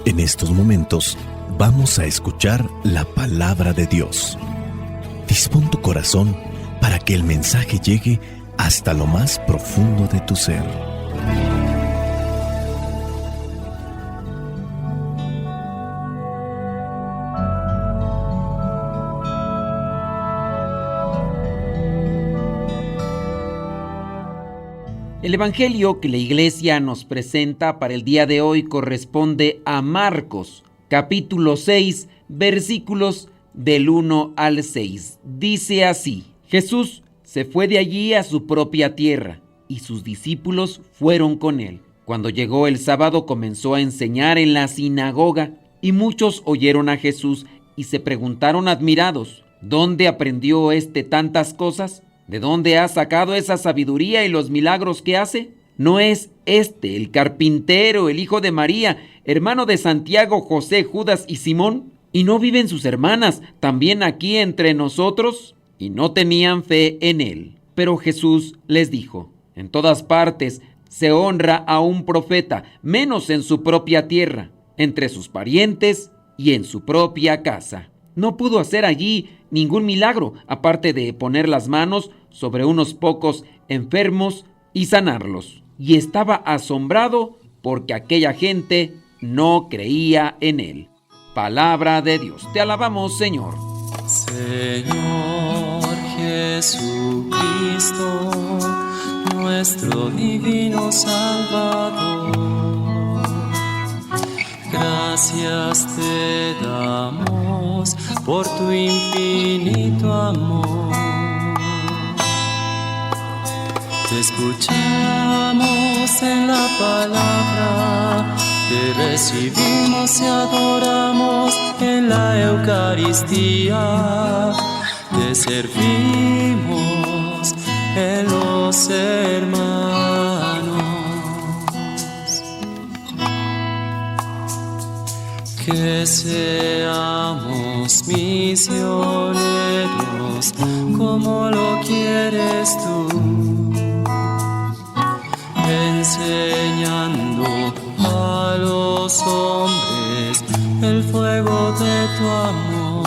En estos momentos vamos a escuchar la palabra de Dios. Dispón tu corazón para que el mensaje llegue hasta lo más profundo de tu ser. El Evangelio que la Iglesia nos presenta para el día de hoy corresponde a Marcos, capítulo 6, versículos del 1 al 6. Dice así: Jesús se fue de allí a su propia tierra, y sus discípulos fueron con él. Cuando llegó el sábado comenzó a enseñar en la sinagoga, y muchos oyeron a Jesús y se preguntaron admirados: ¿dónde aprendió tantas cosas? ¿De dónde ha sacado esa sabiduría y los milagros que hace? ¿No es el carpintero, el hijo de María, hermano de Santiago, José, Judas y Simón? ¿Y no viven sus hermanas también aquí entre nosotros? Y no tenían fe en él. Pero Jesús les dijo: en todas partes se honra a un profeta, menos en su propia tierra, entre sus parientes y en su propia casa. No pudo hacer allí ningún milagro, aparte de poner las manos sobre unos pocos enfermos y sanarlos. Y estaba asombrado porque aquella gente no creía en él. Palabra de Dios. Te alabamos, Señor. Señor Jesucristo, nuestro divino Salvador, gracias te damos por tu infinito amor. Te escuchamos en la palabra, te recibimos y adoramos en la Eucaristía, te servimos en los hermanos. Que seamos misioneros como lo quieres tú, enseñando a los hombres el fuego de tu amor.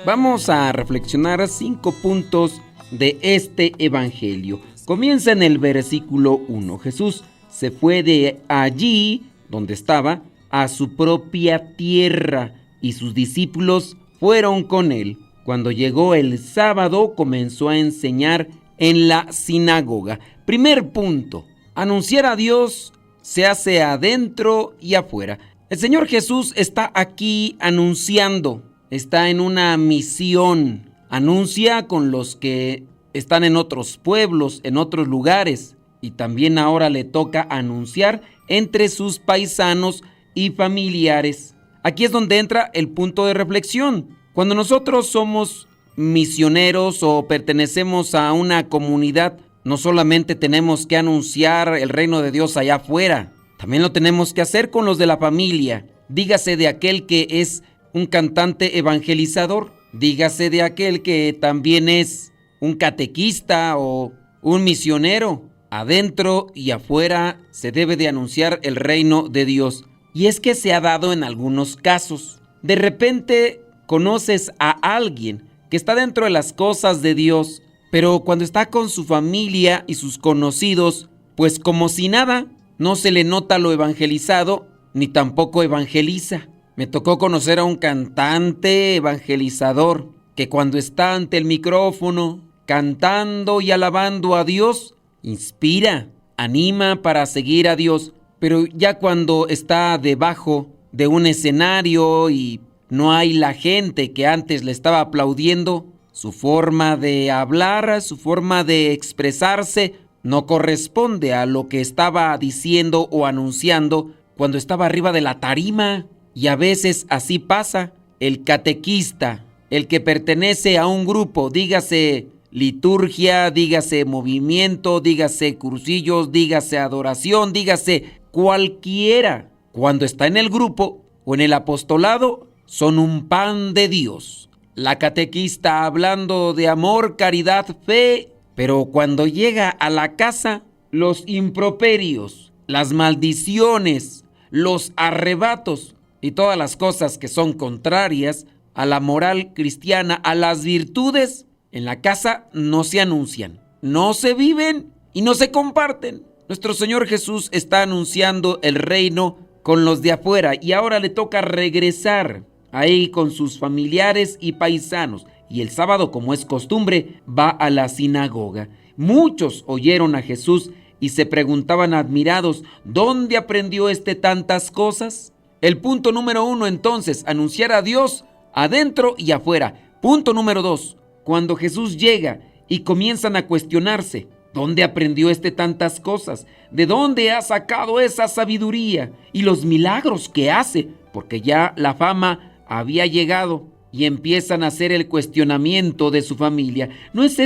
Vamos a reflexionar 5 puntos de este evangelio. Comienza en el versículo 1. Jesús se fue de allí, donde estaba, a su propia tierra, y sus discípulos fueron con él. Cuando llegó el sábado, comenzó a enseñar en la sinagoga. Primer punto: anunciar a Dios se hace adentro y afuera. El Señor Jesús está aquí anunciando, está en una misión. Anuncia con los que están en otros pueblos, en otros lugares, y también ahora le toca anunciar entre sus paisanos y familiares. Aquí es donde entra el punto de reflexión. Cuando nosotros somos misioneros o pertenecemos a una comunidad, no solamente tenemos que anunciar el reino de Dios allá afuera, también lo tenemos que hacer con los de la familia. Dígase de aquel que es un cantante evangelizador, dígase de aquel que también es un catequista o un misionero. Adentro y afuera se debe de anunciar el reino de Dios. Y es que se ha dado en algunos casos. De repente conoces a alguien que está dentro de las cosas de Dios, pero cuando está con su familia y sus conocidos, pues como si nada, no se le nota lo evangelizado, ni tampoco evangeliza. Me tocó conocer a un cantante evangelizador que cuando está ante el micrófono, cantando y alabando a Dios, inspira, anima para seguir a Dios. Pero ya cuando está debajo de un escenario y no hay la gente que antes le estaba aplaudiendo, su forma de hablar, su forma de expresarse no corresponde a lo que estaba diciendo o anunciando cuando estaba arriba de la tarima. Y a veces así pasa. El catequista, el que pertenece a un grupo, dígase liturgia, dígase movimiento, dígase cursillos, dígase adoración, dígase cualquiera, cuando está en el grupo o en el apostolado, son un pan de Dios. La catequista hablando de amor, caridad, fe, pero cuando llega a la casa, los improperios, las maldiciones, los arrebatos y todas las cosas que son contrarias a la moral cristiana, a las virtudes, en la casa no se anuncian, no se viven y no se comparten. Nuestro Señor Jesús está anunciando el reino con los de afuera y ahora le toca regresar ahí con sus familiares y paisanos. Y el sábado, como es costumbre, va a la sinagoga. Muchos oyeron a Jesús y se preguntaban admirados, ¿dónde aprendió tantas cosas? El punto número 1, entonces, anunciar a Dios adentro y afuera. Punto número 2, cuando Jesús llega y comienzan a cuestionarse, ¿dónde aprendió tantas cosas? ¿De dónde ha sacado esa sabiduría? Y los milagros que hace, porque ya la fama había llegado. Y empiezan a hacer el cuestionamiento de su familia. ¿No es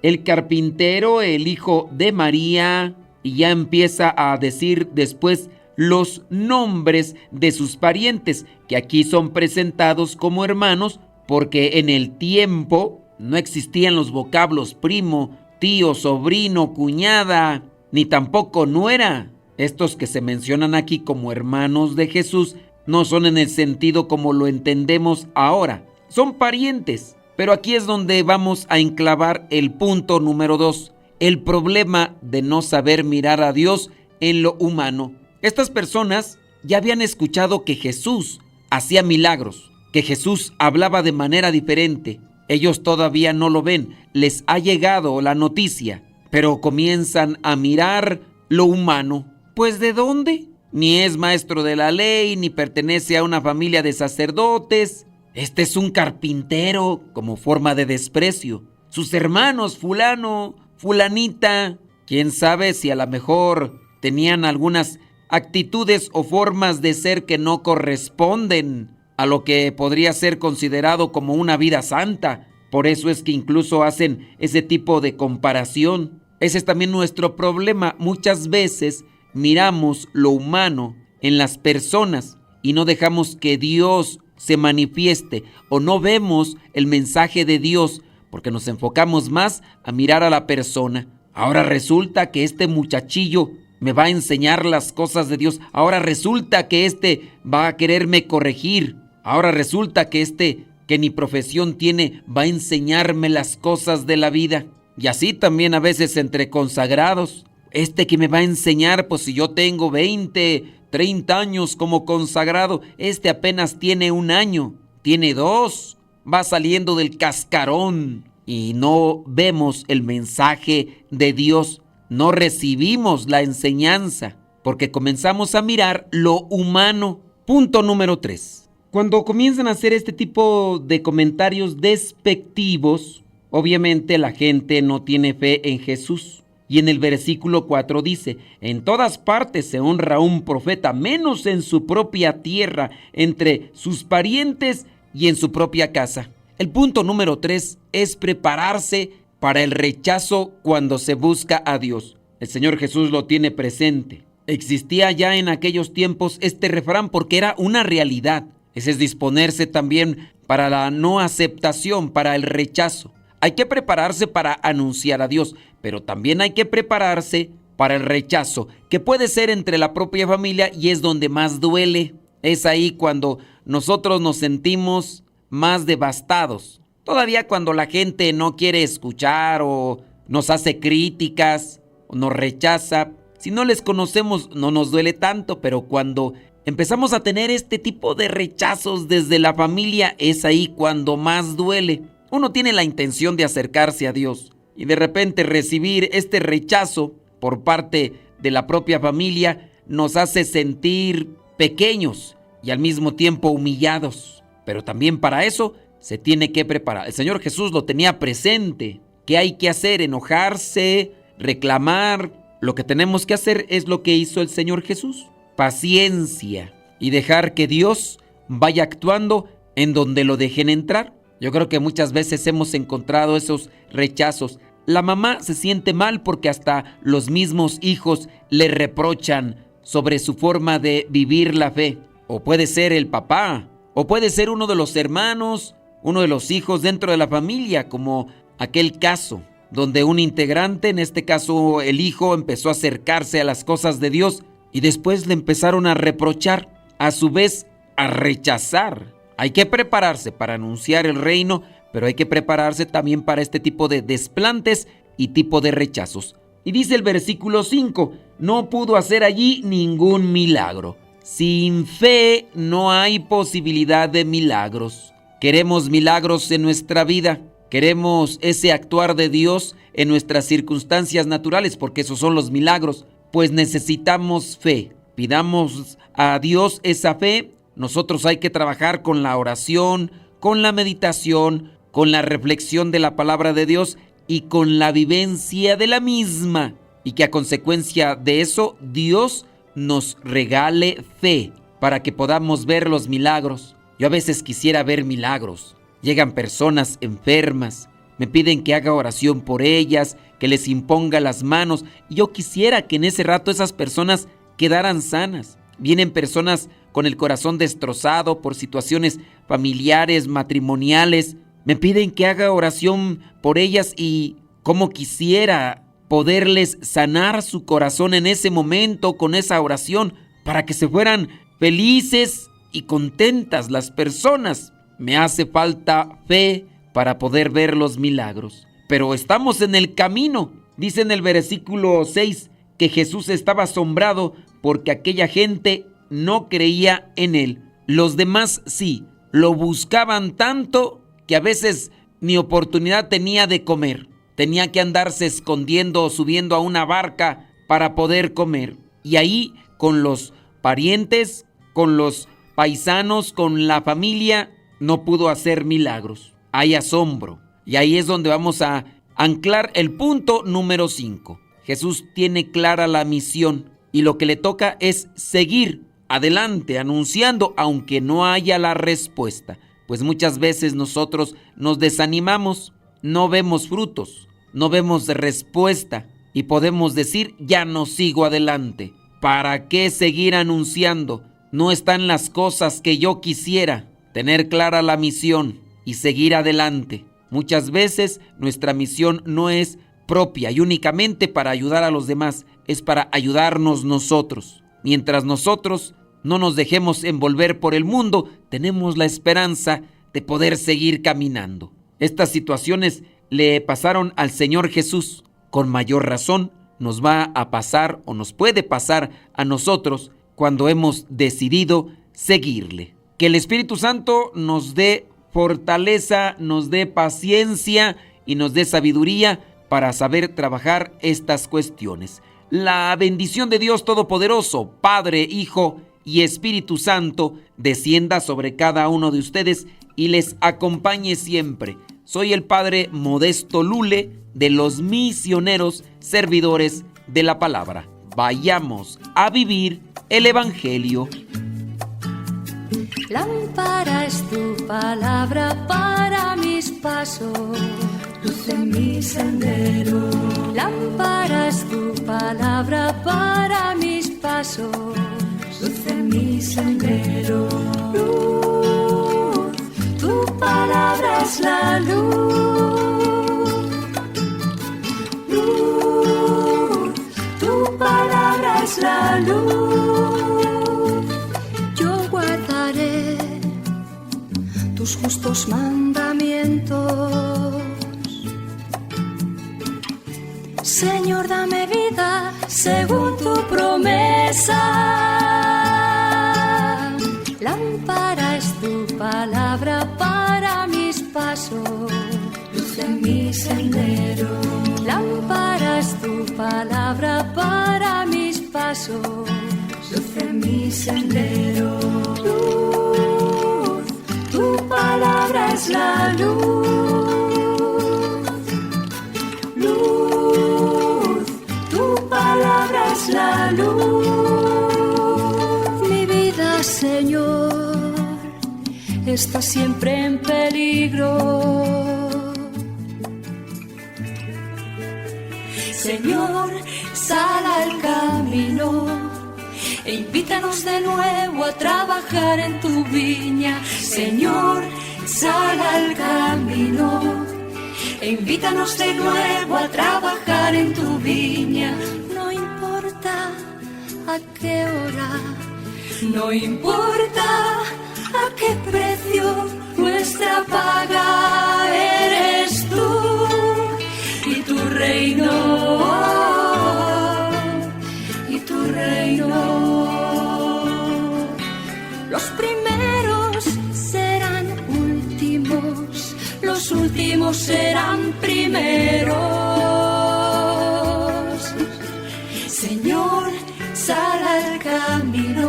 el carpintero, el hijo de María? Y ya empieza a decir después los nombres de sus parientes, que aquí son presentados como hermanos, porque en el tiempo no existían los vocablos primo, tío, sobrino, cuñada, ni tampoco nuera. Estos que se mencionan aquí como hermanos de Jesús no son en el sentido como lo entendemos ahora. Son parientes. Pero aquí es donde vamos a enclavar el punto número 2. El problema de no saber mirar a Dios en lo humano. Estas personas ya habían escuchado que Jesús hacía milagros, que Jesús hablaba de manera diferente. Ellos todavía no lo ven. Les ha llegado la noticia, pero comienzan a mirar lo humano. ¿Pues de dónde? Ni es maestro de la ley, ni pertenece a una familia de sacerdotes. Es un carpintero, como forma de desprecio. Sus hermanos, fulano, fulanita, quién sabe si a lo mejor tenían algunas actitudes o formas de ser que no corresponden a lo que podría ser considerado como una vida santa. Por eso es que incluso hacen ese tipo de comparación. Ese es también nuestro problema. Muchas veces miramos lo humano en las personas y no dejamos que Dios se manifieste, o no vemos el mensaje de Dios porque nos enfocamos más a mirar a la persona. Ahora resulta que muchachillo me va a enseñar las cosas de Dios. Ahora resulta que va a quererme corregir. Ahora resulta que que ni profesión tiene va a enseñarme las cosas de la vida. Y así también a veces entre consagrados. Que me va a enseñar, pues si yo tengo 20, 30 años como consagrado, apenas tiene 1 año, tiene 2, va saliendo del cascarón. Y no vemos el mensaje de Dios, no recibimos la enseñanza, porque comenzamos a mirar lo humano. Punto número 3. Cuando comienzan a hacer este tipo de comentarios despectivos, obviamente la gente no tiene fe en Jesús. Y en el versículo 4 dice, en todas partes se honra a un profeta, menos en su propia tierra, entre sus parientes y en su propia casa. El punto número 3 es prepararse para el rechazo cuando se busca a Dios. El Señor Jesús lo tiene presente. Existía ya en aquellos tiempos este refrán porque era una realidad. Ese es disponerse también para la no aceptación, para el rechazo. Hay que prepararse para anunciar a Dios, pero también hay que prepararse para el rechazo, que puede ser entre la propia familia y es donde más duele. Es ahí cuando nosotros nos sentimos más devastados. Todavía cuando la gente no quiere escuchar o nos hace críticas o nos rechaza, si no les conocemos no nos duele tanto, pero cuando empezamos a tener este tipo de rechazos desde la familia, es ahí cuando más duele. Uno tiene la intención de acercarse a Dios y de repente recibir este rechazo por parte de la propia familia nos hace sentir pequeños y al mismo tiempo humillados. Pero también para eso se tiene que preparar. El Señor Jesús lo tenía presente. ¿Qué hay que hacer? Enojarse, reclamar. Lo que tenemos que hacer es lo que hizo el Señor Jesús. Paciencia y dejar que Dios vaya actuando en donde lo dejen entrar. Yo creo que muchas veces hemos encontrado esos rechazos. La mamá se siente mal porque hasta los mismos hijos le reprochan sobre su forma de vivir la fe. O puede ser el papá, o puede ser uno de los hermanos, uno de los hijos dentro de la familia, como aquel caso donde un integrante, en este caso el hijo, empezó a acercarse a las cosas de Dios y después le empezaron a reprochar, a su vez a rechazar. Hay que prepararse para anunciar el reino, pero hay que prepararse también para este tipo de desplantes y tipo de rechazos. Y dice el versículo 5, no pudo hacer allí ningún milagro. Sin fe no hay posibilidad de milagros. Queremos milagros en nuestra vida. Queremos ese actuar de Dios en nuestras circunstancias naturales, porque esos son los milagros. Pues necesitamos fe. Pidamos a Dios esa fe. Nosotros hay que trabajar con la oración, con la meditación, con la reflexión de la palabra de Dios y con la vivencia de la misma. Y que a consecuencia de eso, Dios nos regale fe para que podamos ver los milagros. Yo a veces quisiera ver milagros. Llegan personas enfermas, me piden que haga oración por ellas, que les imponga las manos. Y yo quisiera que en ese rato esas personas quedaran sanas. Vienen personas con el corazón destrozado por situaciones familiares, matrimoniales. Me piden que haga oración por ellas y cómo quisiera poderles sanar su corazón en ese momento con esa oración para que se fueran felices y contentas las personas. Me hace falta fe para poder ver los milagros. Pero estamos en el camino. Dice en el versículo 6 que Jesús estaba asombrado porque aquella gente no creía en él. Los demás sí, lo buscaban tanto que a veces ni oportunidad tenía de comer. Tenía que andarse escondiendo o subiendo a una barca para poder comer. Y ahí con los parientes, con los paisanos, con la familia, no pudo hacer milagros. Hay asombro. Y ahí es donde vamos a anclar el punto número 5. Jesús tiene clara la misión y lo que le toca es seguir adelante anunciando aunque no haya la respuesta. Pues muchas veces nosotros nos desanimamos, no vemos frutos, no vemos respuesta y podemos decir ya no sigo adelante. ¿Para qué seguir anunciando? No están las cosas que yo quisiera. Tener clara la misión y seguir adelante. Muchas veces nuestra misión no es propia y únicamente para ayudar a los demás, es para ayudarnos nosotros. Mientras nosotros no nos dejemos envolver por el mundo, tenemos la esperanza de poder seguir caminando. Estas situaciones le pasaron al Señor Jesús. Con mayor razón nos va a pasar o nos puede pasar a nosotros cuando hemos decidido seguirle. Que el Espíritu Santo nos dé fortaleza, nos dé paciencia y nos dé sabiduría para saber trabajar estas cuestiones. La bendición de Dios Todopoderoso, Padre, Hijo y Espíritu Santo, descienda sobre cada uno de ustedes y les acompañe siempre. Soy el Padre Modesto Lule de los Misioneros Servidores de la Palabra. Vayamos a vivir el Evangelio. Lámpara es tu palabra para mis pasos, luz en mi sendero. Lámpara es tu palabra para mis pasos, luz en mi sendero. Luz, tu palabra es la luz. Luz, tu palabra es la luz. Tus justos mandamientos. Señor, dame vida según tu promesa. Lámpara es tu palabra para mis pasos, luz en mi sendero. Lámpara es tu palabra para mis pasos, luz en mi sendero. Tu palabra es la luz, luz, tu palabra es la luz. Mi vida, Señor, está siempre en peligro. Señor, sal al camino e invítanos de nuevo a trabajar en tu viña. Señor, sal al camino e invítanos de nuevo a trabajar en tu viña. No importa a qué hora, no importa a qué precio, nuestra paga eres tú y tu reino, y tu reino. Los primeros serán últimos, los últimos serán primeros. Señor, sal al camino,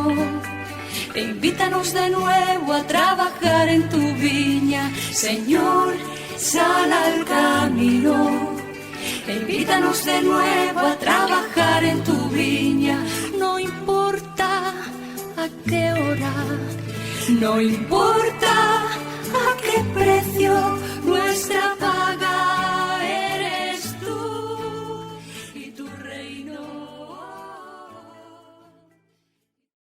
e invítanos de nuevo a trabajar en tu viña. Señor, sal al camino, e invítanos de nuevo a trabajar en tu viña. No importa a qué hora, no importa a qué precio,